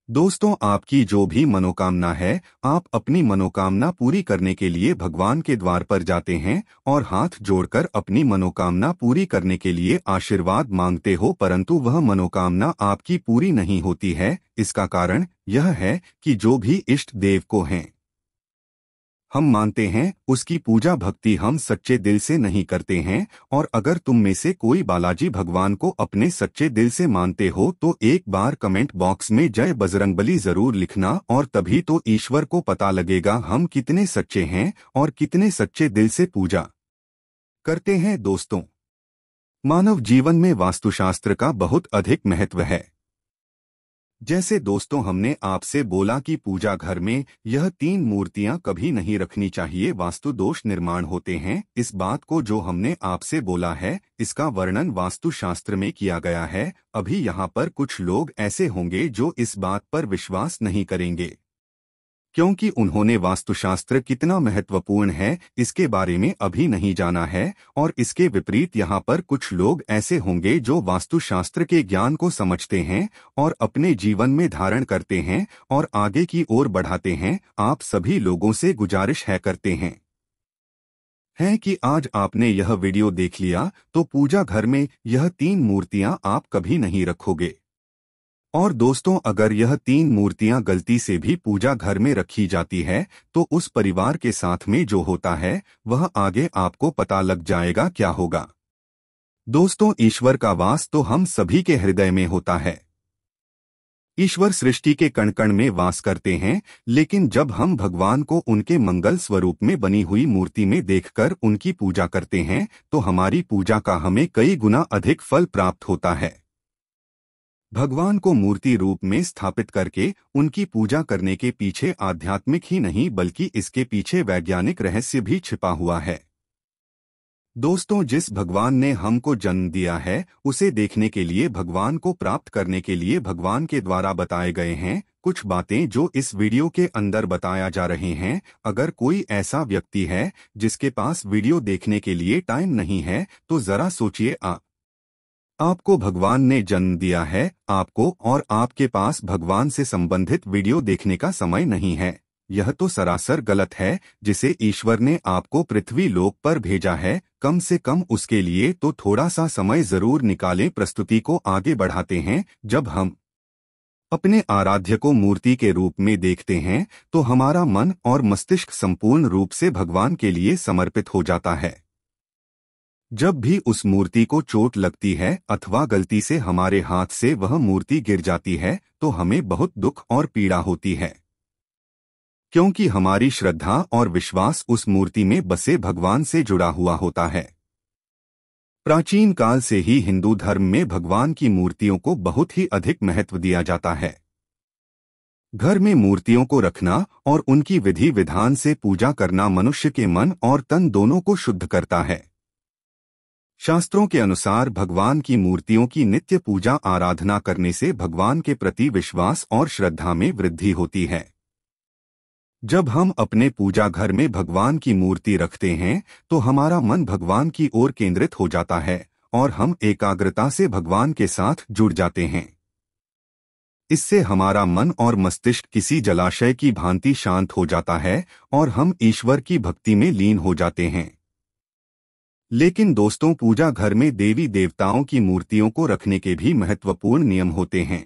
दोस्तों, आपकी जो भी मनोकामना है, आप अपनी मनोकामना पूरी करने के लिए भगवान के द्वार पर जाते हैं और हाथ जोड़कर अपनी मनोकामना पूरी करने के लिए आशीर्वाद मांगते हो, परंतु वह मनोकामना आपकी पूरी नहीं होती है। इसका कारण यह है कि जो भी इष्ट देव को हैं हम मानते हैं, उसकी पूजा भक्ति हम सच्चे दिल से नहीं करते हैं। और अगर तुम में से कोई बालाजी भगवान को अपने सच्चे दिल से मानते हो तो एक बार कमेंट बॉक्स में जय बजरंगबली जरूर लिखना, और तभी तो ईश्वर को पता लगेगा हम कितने सच्चे हैं और कितने सच्चे दिल से पूजा करते हैं। दोस्तों, मानव जीवन में वास्तुशास्त्र का बहुत अधिक महत्व है। जैसे दोस्तों, हमने आपसे बोला कि पूजा घर में यह 3 मूर्तियां कभी नहीं रखनी चाहिए, वास्तु दोष निर्माण होते हैं। इस बात को जो हमने आपसे बोला है, इसका वर्णन वास्तुशास्त्र में किया गया है। अभी यहाँ पर कुछ लोग ऐसे होंगे जो इस बात पर विश्वास नहीं करेंगे, क्योंकि उन्होंने वास्तुशास्त्र कितना महत्वपूर्ण है इसके बारे में अभी नहीं जाना है। और इसके विपरीत यहाँ पर कुछ लोग ऐसे होंगे जो वास्तुशास्त्र के ज्ञान को समझते हैं और अपने जीवन में धारण करते हैं और आगे की ओर बढ़ाते हैं। आप सभी लोगों से गुजारिश करते हैं कि आज आपने यह वीडियो देख लिया तो पूजा घर में यह 3 मूर्तियां आप कभी नहीं रखोगे। और दोस्तों, अगर यह 3 मूर्तियां गलती से भी पूजा घर में रखी जाती है तो उस परिवार के साथ में जो होता है वह आगे आपको पता लग जाएगा क्या होगा। दोस्तों, ईश्वर का वास तो हम सभी के हृदय में होता है। ईश्वर सृष्टि के कण कण में वास करते हैं, लेकिन जब हम भगवान को उनके मंगल स्वरूप में बनी हुई मूर्ति में देखकर उनकी पूजा करते हैं तो हमारी पूजा का हमें कई गुना अधिक फल प्राप्त होता है। भगवान को मूर्ति रूप में स्थापित करके उनकी पूजा करने के पीछे आध्यात्मिक ही नहीं बल्कि इसके पीछे वैज्ञानिक रहस्य भी छिपा हुआ है। दोस्तों, जिस भगवान ने हमको जन्म दिया है उसे देखने के लिए, भगवान को प्राप्त करने के लिए भगवान के द्वारा बताए गए हैं कुछ बातें जो इस वीडियो के अंदर बताया जा रहे हैं। अगर कोई ऐसा व्यक्ति है जिसके पास वीडियो देखने के लिए टाइम नहीं है तो जरा सोचिए, आपको भगवान ने जन्म दिया है, आपको और आपके पास भगवान से संबंधित वीडियो देखने का समय नहीं है। यह तो सरासर गलत है। जिसे ईश्वर ने आपको पृथ्वी लोक पर भेजा है, कम से कम उसके लिए तो थोड़ा सा समय जरूर निकालें। प्रस्तुति को आगे बढ़ाते हैं। जब हम अपने आराध्य को मूर्ति के रूप में देखते हैं तो हमारा मन और मस्तिष्क संपूर्ण रूप से भगवान के लिए समर्पित हो जाता है। जब भी उस मूर्ति को चोट लगती है अथवा गलती से हमारे हाथ से वह मूर्ति गिर जाती है तो हमें बहुत दुख और पीड़ा होती है, क्योंकि हमारी श्रद्धा और विश्वास उस मूर्ति में बसे भगवान से जुड़ा हुआ होता है। प्राचीन काल से ही हिंदू धर्म में भगवान की मूर्तियों को बहुत ही अधिक महत्व दिया जाता है। घर में मूर्तियों को रखना और उनकी विधि विधान से पूजा करना मनुष्य के मन और तन दोनों को शुद्ध करता है। शास्त्रों के अनुसार भगवान की मूर्तियों की नित्य पूजा आराधना करने से भगवान के प्रति विश्वास और श्रद्धा में वृद्धि होती है। जब हम अपने पूजा घर में भगवान की मूर्ति रखते हैं तो हमारा मन भगवान की ओर केंद्रित हो जाता है और हम एकाग्रता से भगवान के साथ जुड़ जाते हैं। इससे हमारा मन और मस्तिष्क किसी जलाशय की भांति शांत हो जाता है और हम ईश्वर की भक्ति में लीन हो जाते हैं। लेकिन दोस्तों, पूजा घर में देवी देवताओं की मूर्तियों को रखने के भी महत्वपूर्ण नियम होते हैं।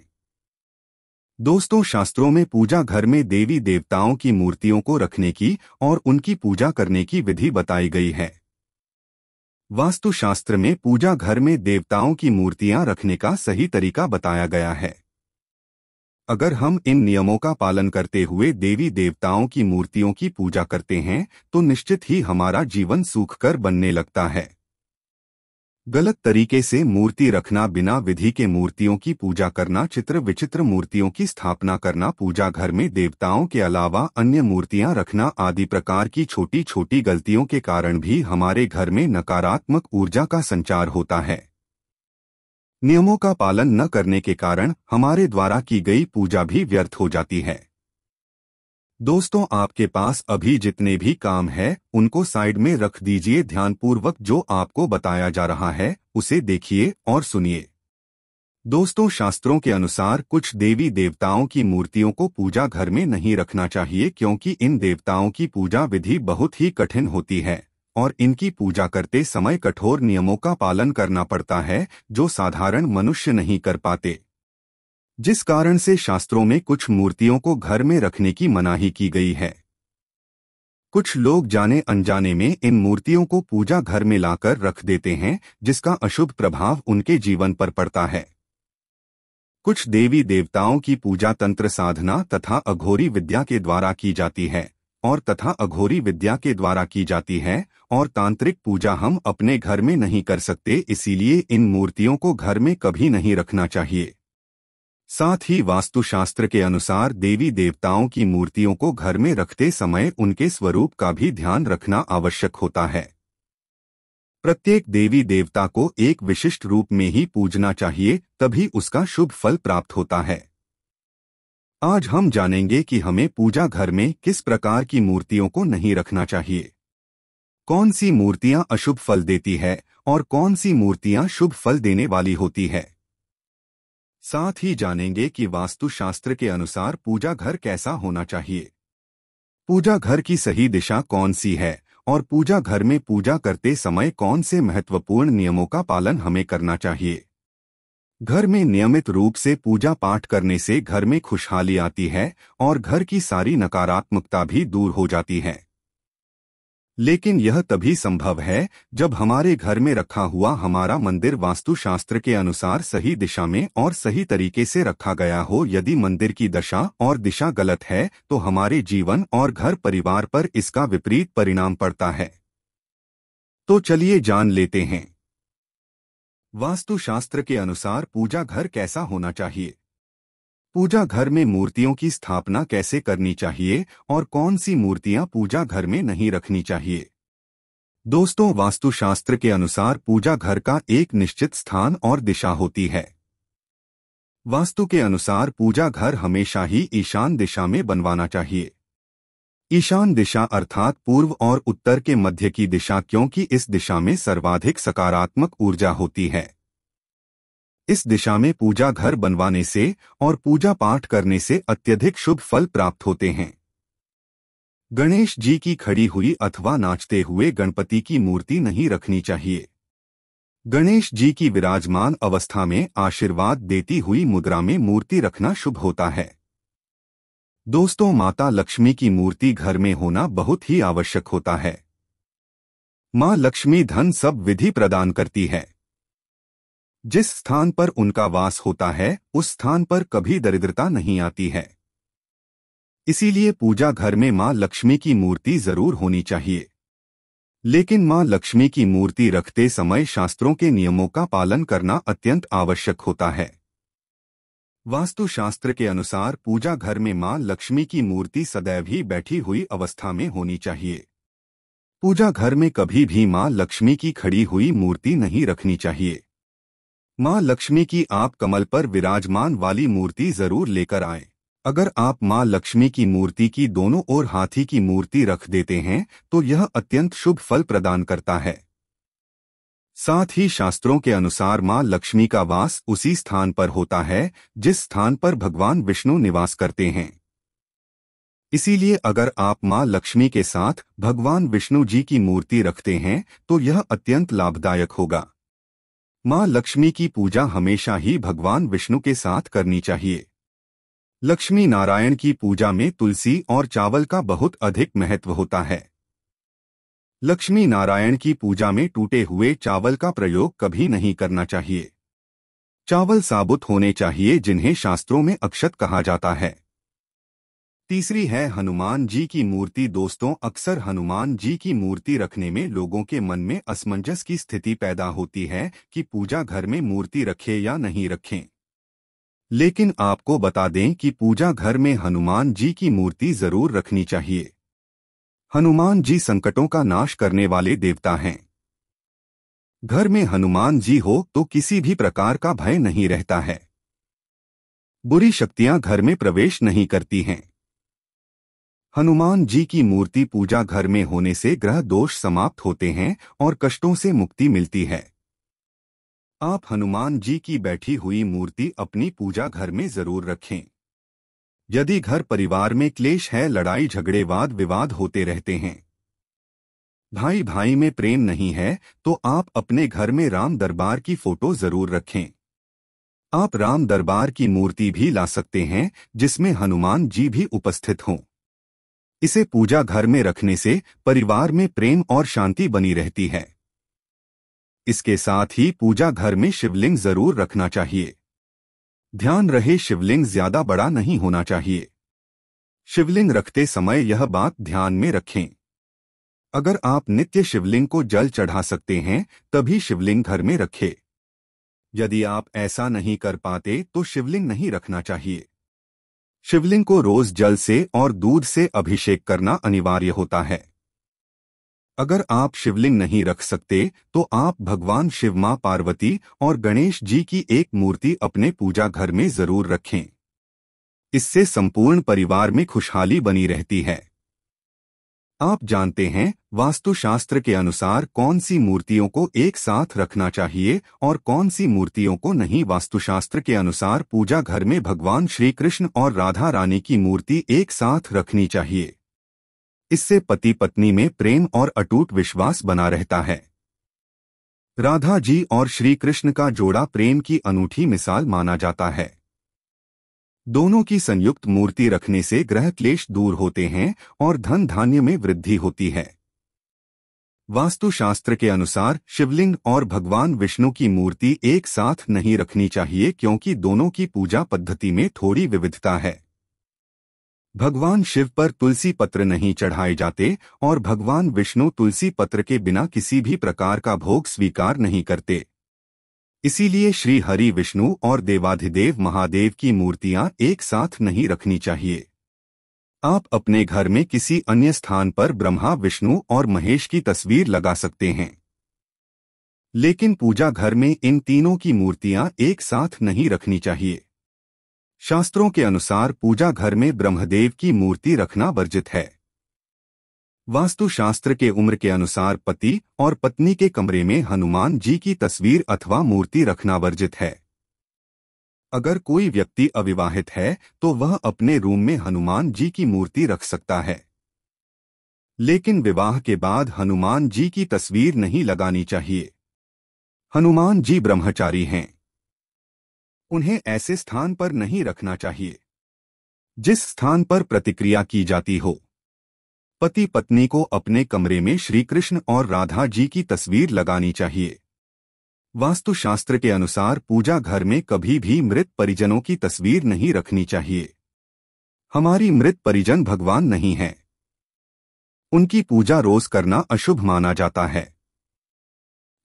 दोस्तों, शास्त्रों में पूजा घर में देवी देवताओं की मूर्तियों को रखने की और उनकी पूजा करने की विधि बताई गई है। वास्तुशास्त्र में पूजा घर में देवताओं की मूर्तियां रखने का सही तरीका बताया गया है। अगर हम इन नियमों का पालन करते हुए देवी देवताओं की मूर्तियों की पूजा करते हैं तो निश्चित ही हमारा जीवन सूखकर बनने लगता है। गलत तरीके से मूर्ति रखना, बिना विधि के मूर्तियों की पूजा करना, चित्र विचित्र मूर्तियों की स्थापना करना, पूजा घर में देवताओं के अलावा अन्य मूर्तियां रखना आदि प्रकार की छोटी छोटी गलतियों के कारण भी हमारे घर में नकारात्मक ऊर्जा का संचार होता है। नियमों का पालन न करने के कारण हमारे द्वारा की गई पूजा भी व्यर्थ हो जाती है। दोस्तों, आपके पास अभी जितने भी काम है उनको साइड में रख दीजिए। ध्यानपूर्वक जो आपको बताया जा रहा है उसे देखिए और सुनिए। दोस्तों, शास्त्रों के अनुसार कुछ देवी देवताओं की मूर्तियों को पूजा घर में नहीं रखना चाहिए, क्योंकि इन देवताओं की पूजा विधि बहुत ही कठिन होती है और इनकी पूजा करते समय कठोर नियमों का पालन करना पड़ता है जो साधारण मनुष्य नहीं कर पाते। जिस कारण से शास्त्रों में कुछ मूर्तियों को घर में रखने की मनाही की गई है। कुछ लोग जाने अनजाने में इन मूर्तियों को पूजा घर में लाकर रख देते हैं, जिसका अशुभ प्रभाव उनके जीवन पर पड़ता है। कुछ देवी देवताओं की पूजा तंत्र साधना तथा अघोरी विद्या के द्वारा की जाती है और तांत्रिक पूजा हम अपने घर में नहीं कर सकते, इसीलिए इन मूर्तियों को घर में कभी नहीं रखना चाहिए। साथ ही वास्तुशास्त्र के अनुसार देवी देवताओं की मूर्तियों को घर में रखते समय उनके स्वरूप का भी ध्यान रखना आवश्यक होता है। प्रत्येक देवी देवता को एक विशिष्ट रूप में ही पूजना चाहिए, तभी उसका शुभ फल प्राप्त होता है। आज हम जानेंगे कि हमें पूजा घर में किस प्रकार की मूर्तियों को नहीं रखना चाहिए, कौन सी मूर्तियां अशुभ फल देती है और कौन सी मूर्तियां शुभ फल देने वाली होती है। साथ ही जानेंगे कि वास्तुशास्त्र के अनुसार पूजा घर कैसा होना चाहिए, पूजा घर की सही दिशा कौन सी है और पूजा घर में पूजा करते समय कौन से महत्वपूर्ण नियमों का पालन हमें करना चाहिए। घर में नियमित रूप से पूजा पाठ करने से घर में खुशहाली आती है और घर की सारी नकारात्मकता भी दूर हो जाती है। लेकिन यह तभी संभव है जब हमारे घर में रखा हुआ हमारा मंदिर वास्तुशास्त्र के अनुसार सही दिशा में और सही तरीके से रखा गया हो। यदि मंदिर की दशा और दिशा गलत है तो हमारे जीवन और घर परिवार पर इसका विपरीत परिणाम पड़ता है। तो चलिए जान लेते हैं वास्तुशास्त्र के अनुसार पूजा घर कैसा होना चाहिए, पूजा घर में मूर्तियों की स्थापना कैसे करनी चाहिए और कौन सी मूर्तियां पूजा घर में नहीं रखनी चाहिए। दोस्तों, वास्तुशास्त्र के अनुसार पूजा घर का एक निश्चित स्थान और दिशा होती है। वास्तु के अनुसार पूजा घर हमेशा ही ईशान दिशा में बनवाना चाहिए। ईशान दिशा अर्थात पूर्व और उत्तर के मध्य की दिशा, क्योंकि इस दिशा में सर्वाधिक सकारात्मक ऊर्जा होती है। इस दिशा में पूजा घर बनवाने से और पूजा पाठ करने से अत्यधिक शुभ फल प्राप्त होते हैं। गणेश जी की खड़ी हुई अथवा नाचते हुए गणपति की मूर्ति नहीं रखनी चाहिए। गणेश जी की विराजमान अवस्था में आशीर्वाद देती हुई मुद्रा में मूर्ति रखना शुभ होता है। दोस्तों, माता लक्ष्मी की मूर्ति घर में होना बहुत ही आवश्यक होता है। मां लक्ष्मी धन सब विधि प्रदान करती है। जिस स्थान पर उनका वास होता है उस स्थान पर कभी दरिद्रता नहीं आती है। इसीलिए पूजा घर में मां लक्ष्मी की मूर्ति जरूर होनी चाहिए। लेकिन मां लक्ष्मी की मूर्ति रखते समय शास्त्रों के नियमों का पालन करना अत्यंत आवश्यक होता है। वास्तुशास्त्र के अनुसार पूजा घर में मां लक्ष्मी की मूर्ति सदैव ही बैठी हुई अवस्था में होनी चाहिए। पूजा घर में कभी भी मां लक्ष्मी की खड़ी हुई मूर्ति नहीं रखनी चाहिए। मां लक्ष्मी की आप कमल पर विराजमान वाली मूर्ति जरूर लेकर आएं। अगर आप मां लक्ष्मी की मूर्ति की दोनों ओर हाथी की मूर्ति रख देते हैं तो यह अत्यंत शुभ फल प्रदान करता है। साथ ही शास्त्रों के अनुसार मां लक्ष्मी का वास उसी स्थान पर होता है जिस स्थान पर भगवान विष्णु निवास करते हैं। इसीलिए अगर आप मां लक्ष्मी के साथ भगवान विष्णु जी की मूर्ति रखते हैं तो यह अत्यंत लाभदायक होगा। मां लक्ष्मी की पूजा हमेशा ही भगवान विष्णु के साथ करनी चाहिए। लक्ष्मी नारायण की पूजा में तुलसी और चावल का बहुत अधिक महत्व होता है। लक्ष्मी नारायण की पूजा में टूटे हुए चावल का प्रयोग कभी नहीं करना चाहिए। चावल साबुत होने चाहिए, जिन्हें शास्त्रों में अक्षत कहा जाता है। तीसरी है हनुमान जी की मूर्ति। दोस्तों, अक्सर हनुमान जी की मूर्ति रखने में लोगों के मन में असमंजस की स्थिति पैदा होती है कि पूजा घर में मूर्ति रखें या नहीं रखें। लेकिन आपको बता दें कि पूजा घर में हनुमान जी की मूर्ति जरूर रखनी चाहिए। हनुमान जी संकटों का नाश करने वाले देवता हैं। घर में हनुमान जी हो तो किसी भी प्रकार का भय नहीं रहता है। बुरी शक्तियां घर में प्रवेश नहीं करती हैं। हनुमान जी की मूर्ति पूजा घर में होने से ग्रह दोष समाप्त होते हैं और कष्टों से मुक्ति मिलती है। आप हनुमान जी की बैठी हुई मूर्ति अपनी पूजा घर में जरूर रखें। यदि घर परिवार में क्लेश है, लड़ाई झगड़े वाद विवाद होते रहते हैं, भाई भाई में प्रेम नहीं है, तो आप अपने घर में राम दरबार की फोटो जरूर रखें। आप राम दरबार की मूर्ति भी ला सकते हैं जिसमें हनुमान जी भी उपस्थित हों। इसे पूजा घर में रखने से परिवार में प्रेम और शांति बनी रहती है। इसके साथ ही पूजा घर में शिवलिंग जरूर रखना चाहिए। ध्यान रहे, शिवलिंग ज्यादा बड़ा नहीं होना चाहिए। शिवलिंग रखते समय यह बात ध्यान में रखें, अगर आप नित्य शिवलिंग को जल चढ़ा सकते हैं तभी शिवलिंग घर में रखें। यदि आप ऐसा नहीं कर पाते तो शिवलिंग नहीं रखना चाहिए। शिवलिंग को रोज जल से और दूध से अभिषेक करना अनिवार्य होता है। अगर आप शिवलिंग नहीं रख सकते तो आप भगवान शिव, मां पार्वती और गणेश जी की एक मूर्ति अपने पूजा घर में जरूर रखें। इससे संपूर्ण परिवार में खुशहाली बनी रहती है। आप जानते हैं वास्तुशास्त्र के अनुसार कौन सी मूर्तियों को एक साथ रखना चाहिए और कौन सी मूर्तियों को नहीं। वास्तुशास्त्र के अनुसार पूजा घर में भगवान श्री कृष्ण और राधा रानी की मूर्ति एक साथ रखनी चाहिए। इससे पति पत्नी में प्रेम और अटूट विश्वास बना रहता है। राधा जी और श्री कृष्ण का जोड़ा प्रेम की अनूठी मिसाल माना जाता है। दोनों की संयुक्त मूर्ति रखने से ग्रह क्लेश दूर होते हैं और धन धान्य में वृद्धि होती है। वास्तुशास्त्र के अनुसार शिवलिंग और भगवान विष्णु की मूर्ति एक साथ नहीं रखनी चाहिए क्योंकि दोनों की पूजा पद्धति में थोड़ी विविधता है। भगवान शिव पर तुलसी पत्र नहीं चढ़ाए जाते और भगवान विष्णु तुलसी पत्र के बिना किसी भी प्रकार का भोग स्वीकार नहीं करते। इसीलिए श्री हरि विष्णु और देवाधिदेव महादेव की मूर्तियां एक साथ नहीं रखनी चाहिए। आप अपने घर में किसी अन्य स्थान पर ब्रह्मा, विष्णु और महेश की तस्वीर लगा सकते हैं, लेकिन पूजा घर में इन तीनों की मूर्तियां एक साथ नहीं रखनी चाहिए। शास्त्रों के अनुसार पूजा घर में ब्रह्मदेव की मूर्ति रखना वर्जित है। वास्तुशास्त्र के उम्र के अनुसार पति और पत्नी के कमरे में हनुमान जी की तस्वीर अथवा मूर्ति रखना वर्जित है। अगर कोई व्यक्ति अविवाहित है तो वह अपने रूम में हनुमान जी की मूर्ति रख सकता है, लेकिन विवाह के बाद हनुमान जी की तस्वीर नहीं लगानी चाहिए। हनुमान जी ब्रह्मचारी हैं, उन्हें ऐसे स्थान पर नहीं रखना चाहिए जिस स्थान पर प्रतिक्रिया की जाती हो। पति पत्नी को अपने कमरे में श्री कृष्ण और राधा जी की तस्वीर लगानी चाहिए। वास्तुशास्त्र के अनुसार पूजा घर में कभी भी मृत परिजनों की तस्वीर नहीं रखनी चाहिए। हमारी मृत परिजन भगवान नहीं है, उनकी पूजा रोज करना अशुभ माना जाता है।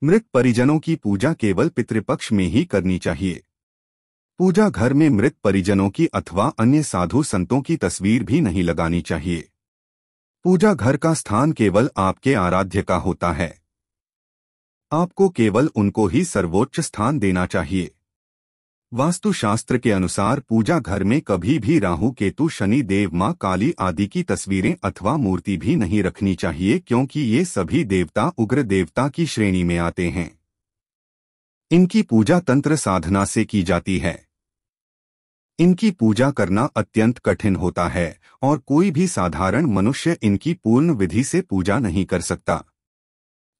मृत परिजनों की पूजा केवल पितृपक्ष में ही करनी चाहिए। पूजा घर में मृत परिजनों की अथवा अन्य साधु संतों की तस्वीर भी नहीं लगानी चाहिए। पूजा घर का स्थान केवल आपके आराध्य का होता है, आपको केवल उनको ही सर्वोच्च स्थान देना चाहिए। वास्तुशास्त्र के अनुसार पूजा घर में कभी भी राहु, केतु, शनि देव, मां काली आदि की तस्वीरें अथवा मूर्ति भी नहीं रखनी चाहिए क्योंकि ये सभी देवता उग्र देवता की श्रेणी में आते हैं। इनकी पूजा तंत्र साधना से की जाती है। इनकी पूजा करना अत्यंत कठिन होता है और कोई भी साधारण मनुष्य इनकी पूर्ण विधि से पूजा नहीं कर सकता।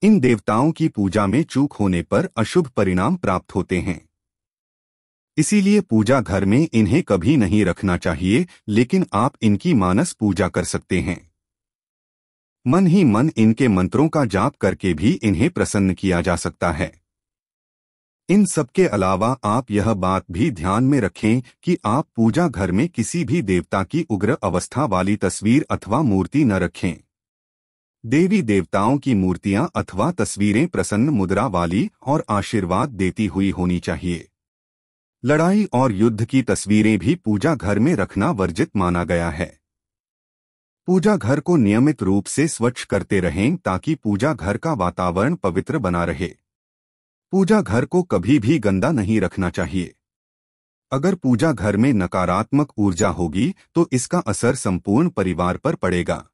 इन देवताओं की पूजा में चूक होने पर अशुभ परिणाम प्राप्त होते हैं। इसीलिए पूजा घर में इन्हें कभी नहीं रखना चाहिए, लेकिन आप इनकी मानस पूजा कर सकते हैं। मन ही मन इनके मंत्रों का जाप करके भी इन्हें प्रसन्न किया जा सकता है। इन सबके अलावा आप यह बात भी ध्यान में रखें कि आप पूजा घर में किसी भी देवता की उग्र अवस्था वाली तस्वीर अथवा मूर्ति न रखें। देवी देवताओं की मूर्तियां अथवा तस्वीरें प्रसन्न मुद्रा वाली और आशीर्वाद देती हुई होनी चाहिए। लड़ाई और युद्ध की तस्वीरें भी पूजा घर में रखना वर्जित माना गया है। पूजा घर को नियमित रूप से स्वच्छ करते रहें ताकि पूजा घर का वातावरण पवित्र बना रहे। पूजा घर को कभी भी गंदा नहीं रखना चाहिए। अगर पूजा घर में नकारात्मक ऊर्जा होगी तो इसका असर संपूर्ण परिवार पर पड़ेगा।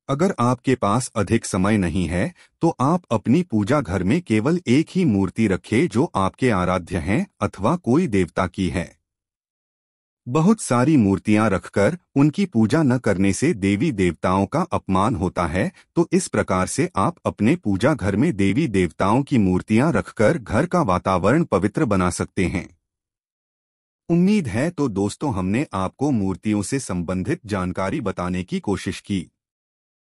अगर आपके पास अधिक समय नहीं है तो आप अपनी पूजा घर में केवल एक ही मूर्ति रखें जो आपके आराध्य हैं अथवा कोई देवता की है। बहुत सारी मूर्तियां रखकर उनकी पूजा न करने से देवी देवताओं का अपमान होता है, तो इस प्रकार से आप अपने पूजा घर में देवी देवताओं की मूर्तियां रखकर घर का वातावरण पवित्र बना सकते हैं। उम्मीद है तो दोस्तों हमने आपको मूर्तियों से संबंधित जानकारी बताने की कोशिश की।